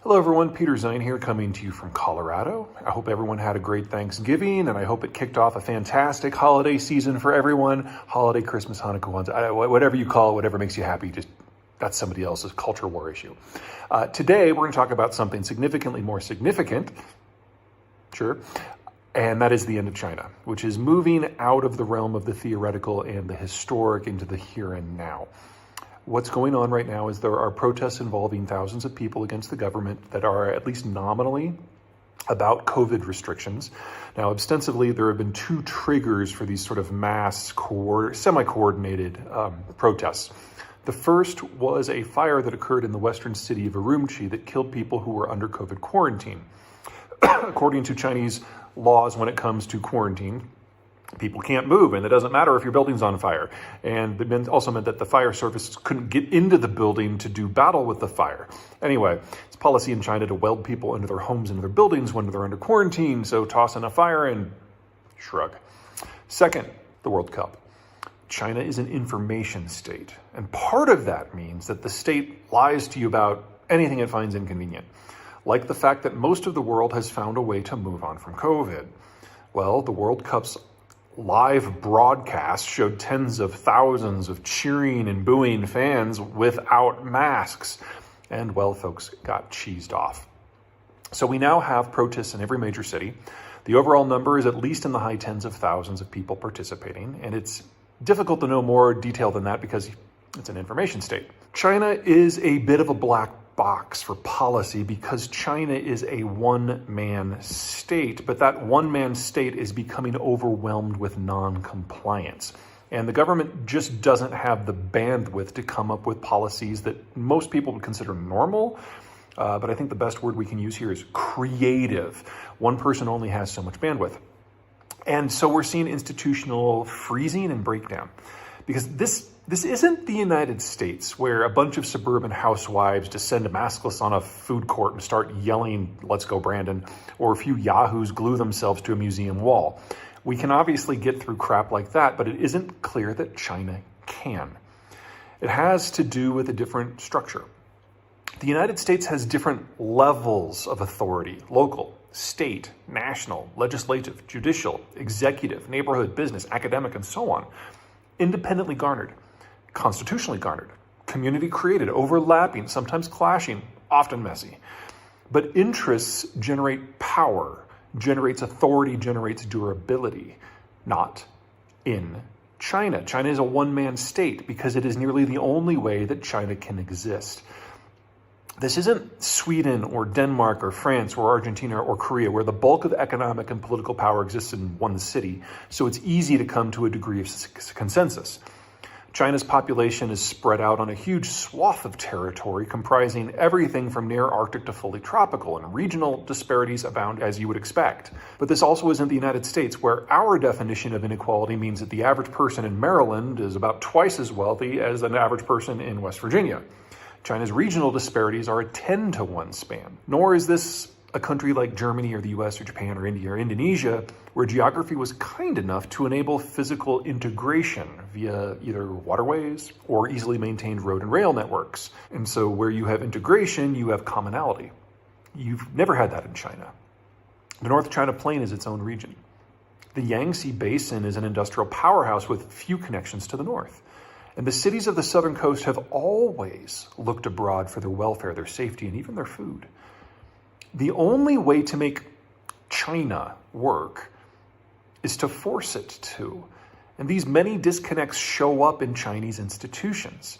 Hello everyone, Peter Zeihan here coming to you from Colorado. I hope everyone had a great Thanksgiving and I hope it kicked off a fantastic holiday season for everyone. Holiday, Christmas, Hanukkah, Kwanzaa, whatever you call it, whatever makes you happy, just that's somebody else's culture war issue. Today we're going to talk about something significantly more significant, sure, and that is the end of China, which is moving out of the realm of the theoretical and the historic into the here and now. What's going on right now is there are protests involving thousands of people against the government that are at least nominally about COVID restrictions. Now, ostensibly, there have been two triggers for these sort of mass, semi-coordinated protests. The first was a fire that occurred in the western city of Urumqi that killed people who were under COVID quarantine. According to Chinese laws, when it comes to quarantine, people can't move, and it doesn't matter if your building's on fire. And it also meant that the fire service couldn't get into the building to do battle with the fire. Anyway, it's policy in China to weld people into their homes, into their buildings when they're under quarantine, so toss in a fire and shrug. Second, the World Cup. China is an information state, and part of that means that the state lies to you about anything it finds inconvenient, like the fact that most of the world has found a way to move on from COVID. Well, the World Cup's live broadcast showed tens of thousands of cheering and booing fans without masks. And, well, folks got cheesed off. So we now have protests in every major city. The overall number is at least in the high tens of thousands of people participating. And it's difficult to know more detail than that because it's an information state. China is a bit of a black box for policy because China is a one-man state, but that one-man state is becoming overwhelmed with non-compliance. And the government just doesn't have the bandwidth to come up with policies that most people would consider normal, but I think the best word we can use here is creative. One person only has so much bandwidth. And so we're seeing institutional freezing and breakdown because this isn't the United States where a bunch of suburban housewives descend maskless on a food court and start yelling, "Let's go, Brandon," or a few yahoos glue themselves to a museum wall. We can obviously get through crap like that, but it isn't clear that China can. It has to do with a different structure. The United States has different levels of authority: local, state, national, legislative, judicial, executive, neighborhood, business, academic, and so on. Independently garnered, constitutionally garnered, community created, overlapping, sometimes clashing, often messy. But interests generate power, generates authority, generates durability, not in China. China is a one-man state because it is nearly the only way that China can exist. This isn't Sweden or Denmark or France or Argentina or Korea, where the bulk of economic and political power exists in one city, so it's easy to come to a degree of consensus. China's population is spread out on a huge swath of territory comprising everything from near Arctic to fully tropical, and regional disparities abound as you would expect. But this also isn't the United States, where our definition of inequality means that the average person in Maryland is about twice as wealthy as an average person in West Virginia. China's regional disparities are a 10-to-1 span. Nor is this a country like Germany or the US or Japan or India or Indonesia, where geography was kind enough to enable physical integration via either waterways or easily maintained road and rail networks. And so where you have integration, you have commonality. You've never had that in China. The North China Plain is its own region. The Yangtze Basin is an industrial powerhouse with few connections to the north. And the cities of the southern coast have always looked abroad for their welfare, their safety, and even their food. The only way to make China work is to force it to. And these many disconnects show up in Chinese institutions.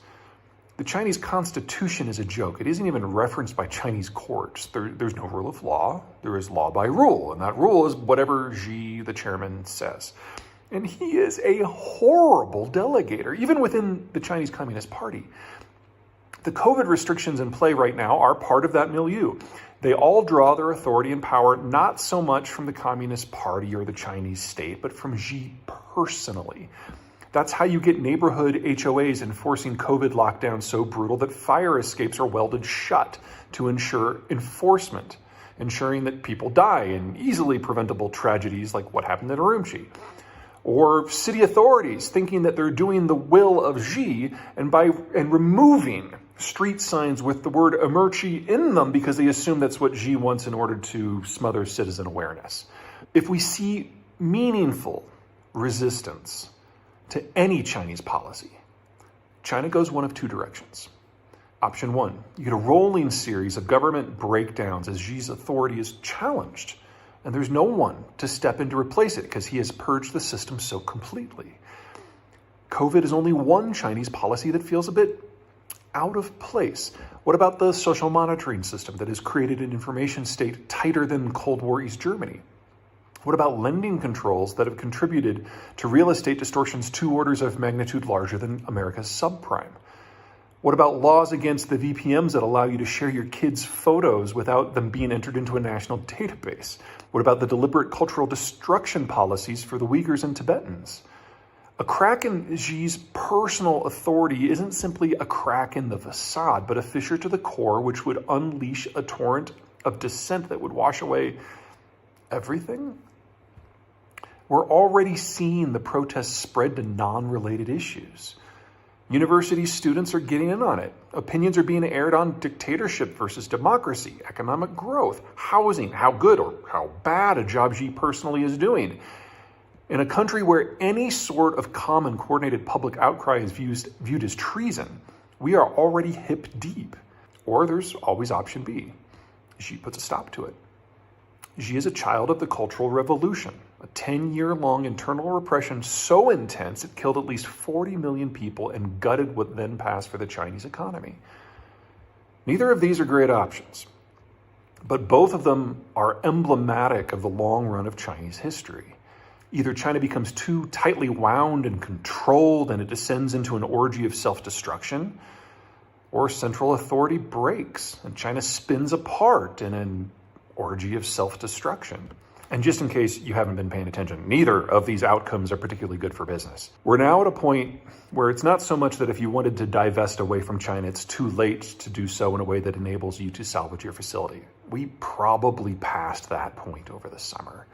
The Chinese constitution is a joke. It isn't even referenced by Chinese courts. There's no rule of law. There is law by rule. And that rule is whatever Xi, the chairman, says. And he is a horrible delegator, even within the Chinese Communist Party. The COVID restrictions in play right now are part of that milieu. They all draw their authority and power not so much from the Communist Party or the Chinese state, but from Xi personally. That's how you get neighborhood HOAs enforcing COVID lockdowns so brutal that fire escapes are welded shut to ensure enforcement, ensuring that people die in easily preventable tragedies like what happened in Urumqi. Or city authorities thinking that they're doing the will of Xi and removing street signs with the word emergency in them because they assume that's what Xi wants in order to smother citizen awareness. If we see meaningful resistance to any Chinese policy, China goes one of two directions. Option one, you get a rolling series of government breakdowns as Xi's authority is challenged, and there's no one to step in to replace it because he has purged the system so completely. COVID is only one Chinese policy that feels a bit out of place. What about the social monitoring system that has created an information state tighter than Cold War East Germany? What about lending controls that have contributed to real estate distortions 2 orders of magnitude larger than America's subprime? What about laws against the VPNs that allow you to share your kids' photos without them being entered into a national database? What about the deliberate cultural destruction policies for the Uyghurs and Tibetans? A crack in Xi's personal authority isn't simply a crack in the facade, but a fissure to the core which would unleash a torrent of dissent that would wash away everything. We're already seeing the protests spread to non-related issues. University students are getting in on it. Opinions are being aired on dictatorship versus democracy, economic growth, housing, how good or how bad a job Xi personally is doing. In a country where any sort of common coordinated public outcry is viewed as treason, we are already hip deep. Or there's always option B. Xi puts a stop to it. Xi is a child of the Cultural Revolution, a 10-year-long internal repression so intense it killed at least 40 million people and gutted what then passed for the Chinese economy. Neither of these are great options, but both of them are emblematic of the long run of Chinese history. Either China becomes too tightly wound and controlled and it descends into an orgy of self-destruction, or central authority breaks and China spins apart in an orgy of self-destruction. And just in case you haven't been paying attention, neither of these outcomes are particularly good for business. We're now at a point where it's not so much that if you wanted to divest away from China, it's too late to do so in a way that enables you to salvage your facility. We probably passed that point over the summer.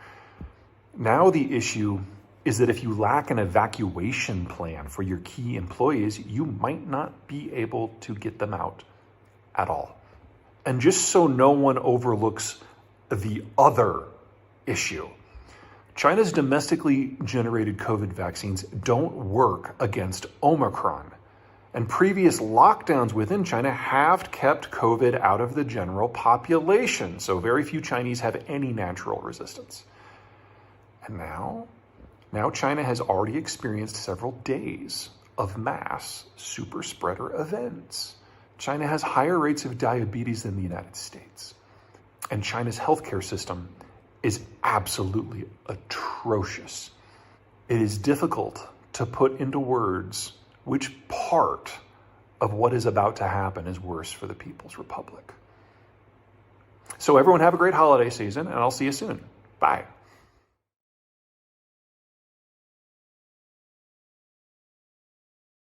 Now the issue is that if you lack an evacuation plan for your key employees, you might not be able to get them out at all. And just so no one overlooks the other issue, China's domestically generated COVID vaccines don't work against Omicron. And previous lockdowns within China have kept COVID out of the general population, so very few Chinese have any natural resistance. And now China has already experienced several days of mass super spreader events. China has higher rates of diabetes than the United States. And China's healthcare system is absolutely atrocious. It is difficult to put into words which part of what is about to happen is worse for the People's Republic. So everyone have a great holiday season, and I'll see you soon. Bye.